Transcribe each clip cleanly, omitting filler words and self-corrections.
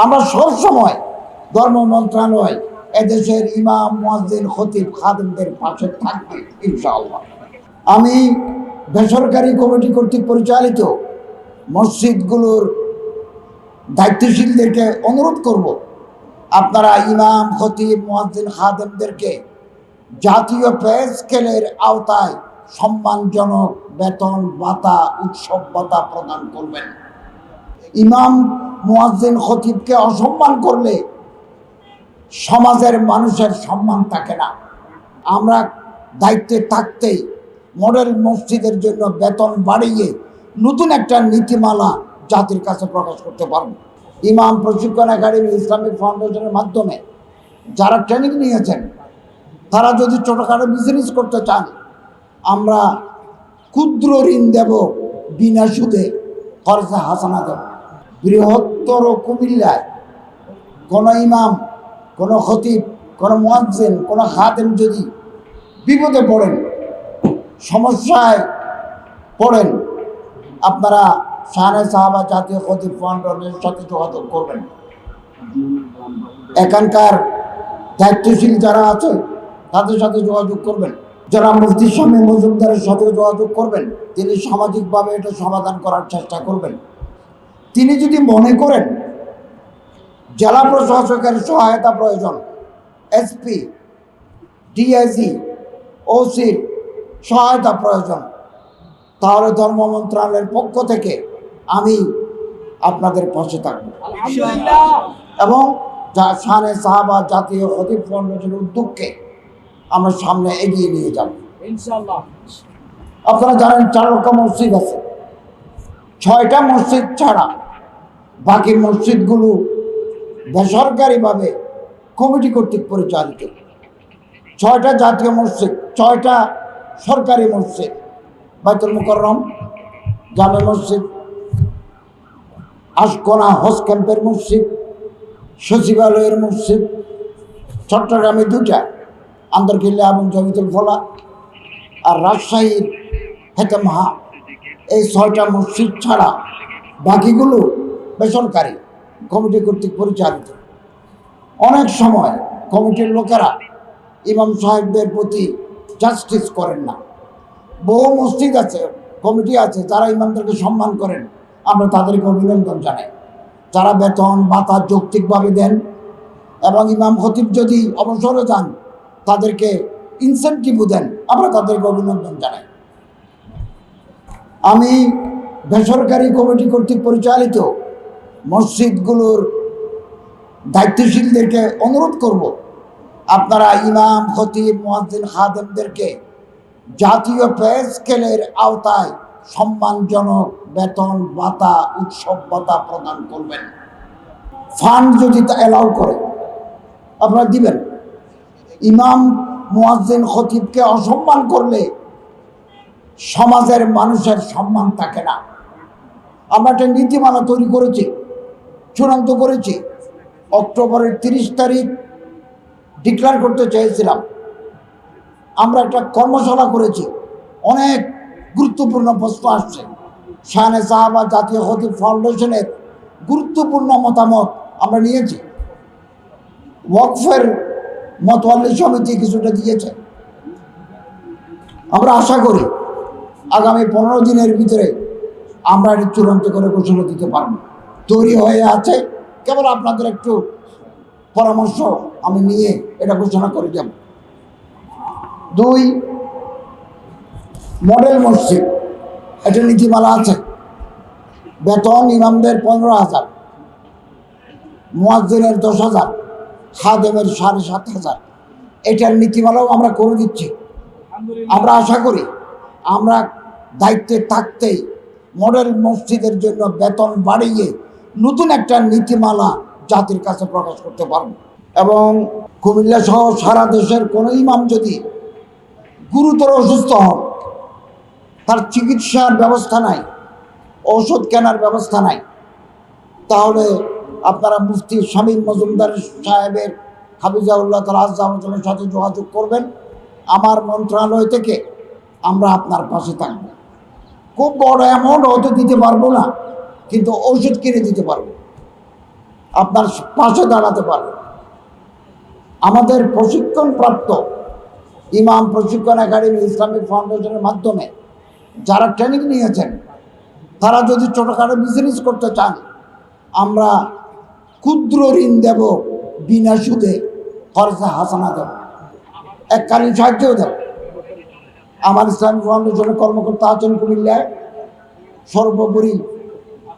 আমরা সব সময় ধর্ম মন্ত্রণালয় এদেশের ইমাম, মুয়াজ্জিন, খতিব, খাদেমদের পাশে থাকবে ইনশাআল্লাহ। আমি বেসরকারি কমিটি কর্তৃক পরিচালিত মসজিদগুলোর দায়িত্বশীলদেরকে অনুরোধ করব, আপনারা ইমাম, খতিব, মুয়াজ্জিন, খাদেমদেরকে জাতীয় পে স্কেলের আওতায় সম্মানজনক বেতন ভাতা, উৎসব ভাতা প্রদান করবেন। ইমাম, মুয়াজ্জিন, খতিবকে অসম্মান করলে সমাজের মানুষের সম্মান থাকে না। আমরা দায়িত্বে থাকতেই মডেল মসজিদের জন্য বেতন বাড়িয়ে নতুন একটা নীতিমালা জাতির কাছে প্রকাশ করতে পারব। ইমাম প্রশিক্ষণ একাডেমি ইসলামিক ফাউন্ডেশনের মাধ্যমে যারা ট্রেনিং নিয়েছেন, তারা যদি ছোটোখাটো বিজনেস করতে চান, আমরা ক্ষুদ্র ঋণ দেব, বিনা সুদে খরচা হাসানা দেব। বৃহত্তর কুমিল্লায় কোনো ইমাম, কোনো খতিব, কোনো মুয়াজ্জিন, কোনো খাদেম যদি বিপদে পড়েন, সমস্যায় পড়েন, আপনারা শানে সাহাবা জাতীয় খতিব ফাউন্ডেশনের সাথে যোগাযোগ করবেন। এখানকার দায়িত্বশীল যারা আছে তাদের সাথে যোগাযোগ করবেন। যারা মুফতি শামীম মজুমদারের সাথে যোগাযোগ করবেন, তিনি সামাজিকভাবে এটা সমাধান করার চেষ্টা করবেন। তিনি যদি মনে করেন জেলা প্রশাসকের সহায়তা প্রয়োজন, এসপি, ডিআইজি, ওসির সহায়তা প্রয়োজন, তাহলে ধর্ম মন্ত্রণালয়ের পক্ষ থেকে আমি আপনাদের পাশে থাকব এবং শানে সাহাবা জাতীয় খতিব ফাউন্ডেশনের উদ্যোগকে আমরা সামনে এগিয়ে নিয়ে যাব ইনশাআল্লাহ। আপনারা জানেন 4 লক্ষ মসজিদ আছে, 6টা মসজিদ ছাড়া বাকি মসজিদগুলো বেসরকারিভাবে কমিটি কর্তৃক পরিচালিত। 6টা জাতীয় মসজিদ, 6টা সরকারি মসজিদ, বাইতুল মুকাররম, জামে মসজিদ, আশকোনা হজ ক্যাম্পের মসজিদ, সচিবালয়ের মসজিদ, চট্টগ্রামে 2টা, আন্দরকিল্লা এবং জমিতুল ফলা, আর রাজশাহীর হেতেমহা। এই 6টা মসজিদ ছাড়া বাকিগুলো বেসরকারি কমিটি কর্তৃক পরিচালিত। অনেক সময় কমিটির লোকেরা ইমাম সাহেবদের প্রতি জাস্টিস করেন না। বহু মসজিদ আছে, কমিটি আছে যারা ইমামদেরকে সম্মান করেন, আমরা তাদেরকে অভিনন্দন জানাই। যারা বেতন ভাতা যৌক্তিকভাবে দেন এবং ইমাম খতিব যদি অবসরে যান তাদেরকে ইনসেন্টিভও দেন, আমরা তাদেরকে অভিনন্দন জানাই। আমি বেসরকারি কমিটি কর্তৃক পরিচালিত মসজিদগুলোর দায়িত্বশীলদেরকে অনুরোধ করব, আপনারা ইমাম, খতিব, মুয়াজ্জিন, খাদেমদেরকে জাতীয় পে স্কেলের আওতায় সম্মানজনক বেতন ভাতা, উৎসব ভাতা প্রদান করবেন। ফান্ড যদি তা অ্যালাউ করে আপনারা দিবেন। ইমাম, মুয়াজ্জিন, খতিবকে অসম্মান করলে সমাজের মানুষের সম্মান থাকে না। আমরা একটা নীতিমালা তৈরি করেছি, চূড়ান্ত করেছি। অক্টোবরের 30 তারিখ ডিক্লেয়ার করতে চেয়েছিলাম। আমরা একটা কর্মশালা করেছি, অনেক গুরুত্বপূর্ণ প্রশ্ন আসছে। শানে সাহাবা জাতীয় খতিব ফাউন্ডেশনের গুরুত্বপূর্ণ মতামত আমরা নিয়েছি। ওয়াকফের মতওয়াল্লি সমিতি কিছুটা দিয়েছে। আমরা আশা করি আগামী 15 দিনের ভিতরে আমরা এটা চূড়ান্ত করে ঘোষণা দিতে পারব। তৈরি হয়ে আছে, কেবল আপনাদের একটু পরামর্শ আমি নিয়ে এটা ঘোষণা করে যাব। 2, মডেল মসজিদ, এটা নীতিমালা আছে। বেতন ইমামদের 15,000, মুয়াজ্জিনের 10,000, খাদেমের 7,500। এটার নীতিমালাও আমরা করে দিচ্ছি। আমরা আশা করি আমরা দায়িত্বে থাকতেই মডেল মসজিদের জন্য বেতন বাড়িয়ে নতুন একটা নীতিমালা জাতির কাছে প্রকাশ করতে পারব। এবং কুমিল্লা সহ সারা দেশের কোনো ইমাম যদি গুরুতর অসুস্থ হন, তার চিকিৎসার ব্যবস্থা নাই, ঔষধ কেনার ব্যবস্থা নাই, তাহলে আপনারা মুফতি শামীম মজুমদার সাহেবের হাফিজাহুল্লাহ তাআলা আযজাওয়াজের সাথে যোগাযোগ করবেন। আমার মন্ত্রণালয় থেকে আমরা আপনার পাশে থাকব। খুব বড় অ্যামাউন্ট হয়তো দিতে পারবো না, কিন্তু ওষুধ কিনে দিতে পারবো। আপনার পাশে দাঁড়াতে পারবে। আমাদের প্রশিক্ষণপ্রাপ্ত ইমাম প্রশিক্ষণ একাডেমি ইসলামিক ফাউন্ডেশনের মাধ্যমে যারা ট্রেনিং নিয়েছেন, তারা যদি ছোটোখাটো বিজনেস করতে চান, আমরা ক্ষুদ্র ঋণ দেব, বিনা সুদে, খরচা হাসানা দেব, এককালীন সাহায্যও দেব। আমার ইসলামিক ফাউন্ডেশনের কর্মকর্তা আছেন কুমিল্লায়, সর্বোপরি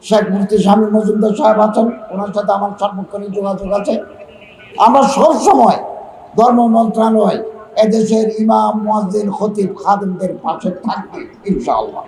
শেখ মুফতি স্বামী মজুমদার সাহেব আছেন, ওনার সাথে আমার সার্বক্ষণিক যোগাযোগ আছে। আমরা সব সময় ধর্ম মন্ত্রণালয় এদেশের ইমাম, মুয়াজ্জিন, খতিব, খাদেমদের পাশে থাকবে ইনশাআল্লাহ।